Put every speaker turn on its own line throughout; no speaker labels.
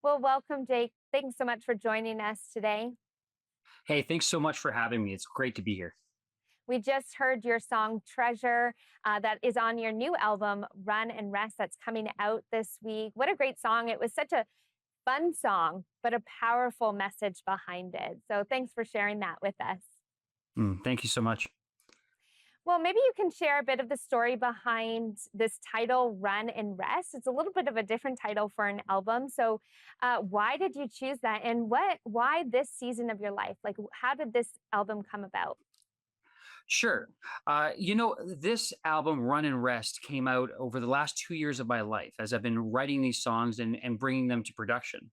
Well, welcome, Jake. Thanks so much for joining us today.
Hey, thanks so much for having me. It's great to be here.
We just heard your song Treasure that is on your new album, Run and Rest, that's coming out this week. What a great song. It was such a fun song, but a powerful message behind it. So thanks for sharing that with us.
Thank you so much.
Well, maybe you can share a bit of the story behind this title, Run and Rest. It's a little bit of a different title for an album. So, why did you choose that, and why this season of your life? Like, how did this album come about?
Sure. This album, Run and Rest, came out over the last 2 years of my life as I've been writing these songs and bringing them to production.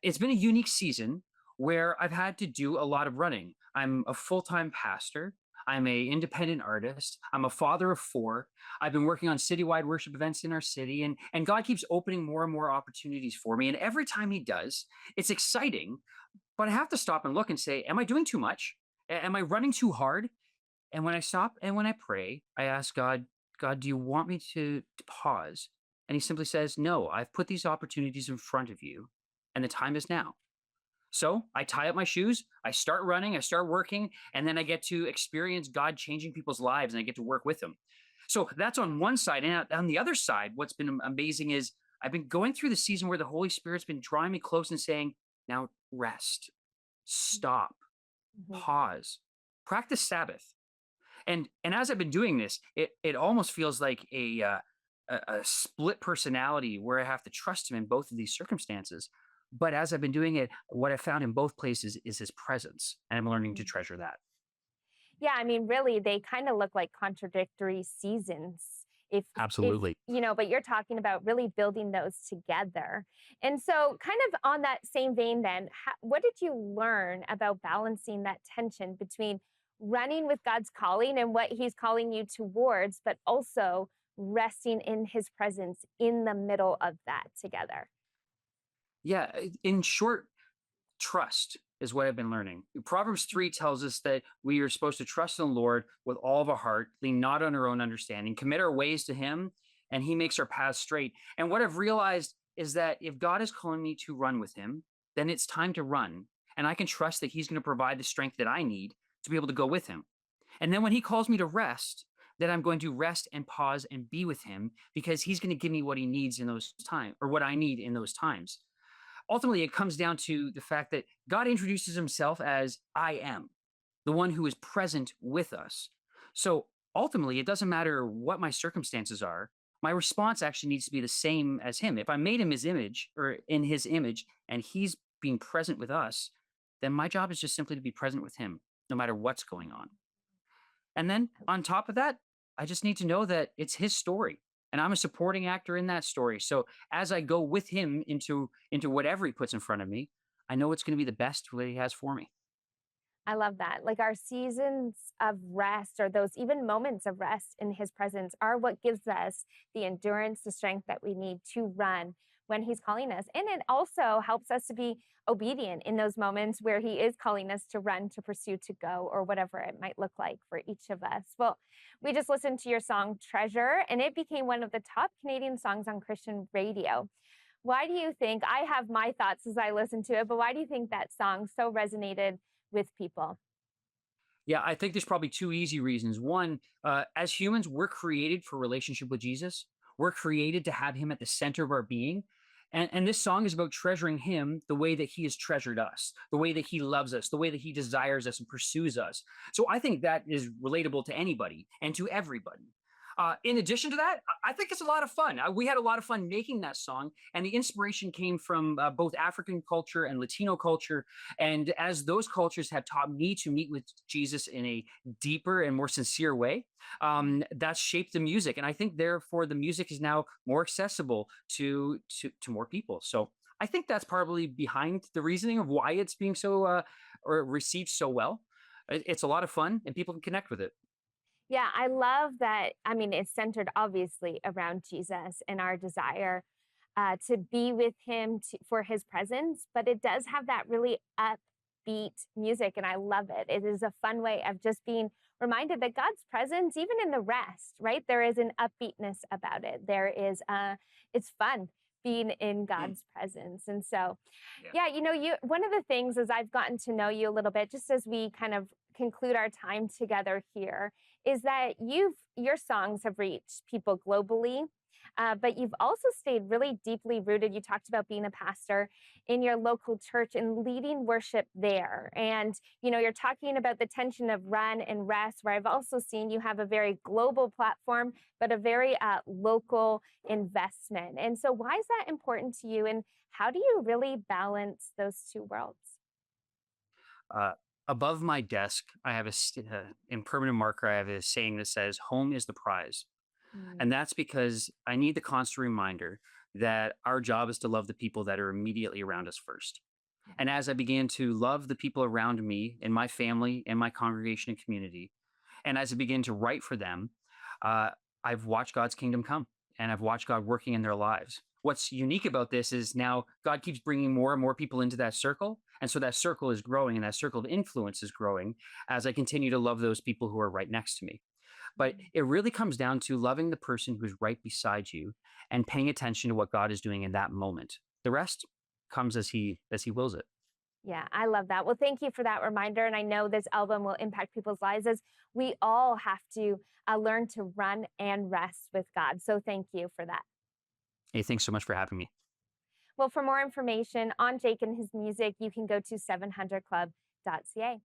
It's been a unique season where I've had to do a lot of running. I'm a full time pastor. I'm a independent artist. I'm a father of four. I've been working on citywide worship events in our city, and God keeps opening more and more opportunities for me. And every time He does, it's exciting. But I have to stop and look and say, am I doing too much? Am I running too hard? And when I stop and when I pray, I ask God, God, do you want me to pause? And He simply says, no, I've put these opportunities in front of you, and the time is now. So I tie up my shoes, I start running, I start working, and then I get to experience God changing people's lives and I get to work with them. So that's on one side. And on the other side, what's been amazing is I've been going through the season where the Holy Spirit's been drawing me close and saying, now rest, stop,
Mhm.
pause, practice Sabbath. And as I've been doing this, it almost feels like a split personality where I have to trust Him in both of these circumstances. But as I've been doing it, what I found in both places is His presence, and I'm learning to
Mhm.
treasure that.
Yeah, I mean, really, they kind of look like contradictory seasons. If
Absolutely.
but you're talking about really building those together. And so, kind of on that same vein, then, what did you learn about balancing that tension between running with God's calling and what He's calling you towards, but also resting in His presence in the middle of that together?
Yeah. In short, trust is what I've been learning. Proverbs 3 tells us that we are supposed to trust in the Lord with all of our heart, lean not on our own understanding, commit our ways to Him, and He makes our paths straight. And what I've realized is that if God is calling me to run with Him, then it's time to run. And I can trust that He's going to provide the strength that I need to be able to go with Him. And then when He calls me to rest, then I'm going to rest and pause and be with Him because He's going to give me what He needs in those times or what I need in those times. Ultimately, it comes down to the fact that God introduces Himself as I am, the one who is present with us. So ultimately, it doesn't matter what my circumstances are. My response actually needs to be the same as Him. If I made Him His image or in His image and He's being present with us, then my job is just simply to be present with Him, no matter what's going on. And then on top of that, I just need to know that it's His story and I'm a supporting actor in that story. So as I go with Him into whatever He puts in front of me, I know it's going to be the best what He has for me.
I love that. Like our seasons of rest or those even moments of rest in His presence are what gives us the endurance, the strength that we need to run when He's calling us. And it also helps us to be obedient in those moments where He is calling us to run, to pursue, to go, or whatever it might look like for each of us. Well, we just listened to your song Treasure, and it became one of the top Canadian songs on Christian radio. Why do you think, I have my thoughts as I listen to it, but why do you think that song so resonated with people?
Yeah, I think there's probably two easy reasons. One, as humans, we're created for relationship with Jesus. We're created to have Him at the center of our being. And this song is about treasuring Him the way that He has treasured us, the way that He loves us, the way that He desires us and pursues us. So I think that is relatable to anybody and to everybody. In addition to that, I think it's a lot of fun. We had a lot of fun making that song, and the inspiration came from both African culture and Latino culture. And as those cultures have taught me to meet with Jesus in a deeper and more sincere way, that's shaped the music. And I think therefore the music is now more accessible to more people. So I think that's probably behind the reasoning of why it's being so or received so well. It's a lot of fun, and people can connect with it.
Yeah, I love that. I mean, it's centered obviously around Jesus and our desire to be with Him for His presence, but it does have that really upbeat music, and I love it. It is a fun way of just being reminded that God's presence, even in the rest, right? There is an upbeatness about it. It's fun being in
Mm,
God's presence. And so,
yeah.
yeah, you one of the things as I've gotten to know you a little bit, just as we kind of conclude our time together here, is that your songs have reached people globally. But you've also stayed really deeply rooted. You talked about being a pastor in your local church and leading worship there. And, you're talking about the tension of run and rest, where I've also seen you have a very global platform, but a very local investment. And so, why is that important to you? And how do you really balance those two worlds?
Uh, Above my desk, I have in permanent marker, I have a saying that says, "Home is the prize." And
Mm,
that's because I need the constant reminder that our job is to love the people that are immediately around us first.
yeah.
And as I began to love the people around me in my family and my congregation and community, and as I begin to write for them, uh, I've watched God's kingdom come and I've watched God working in their lives. What's unique about this is now God keeps bringing more and more people into that circle. And so that circle is growing and that circle of influence is growing as I continue to love those people who are right next to me. But
Mm.
it really comes down to loving the person who's right beside you and paying attention to what God is doing in that moment. The rest comes as he wills it.
Yeah, I love that. Well, thank you for that reminder. And I know this album will impact people's lives as we all have to learn to run and rest with God. So thank you for that.
Hey, thanks so much for having me.
Well, for more information on Jake and his music, you can go to 700club.ca.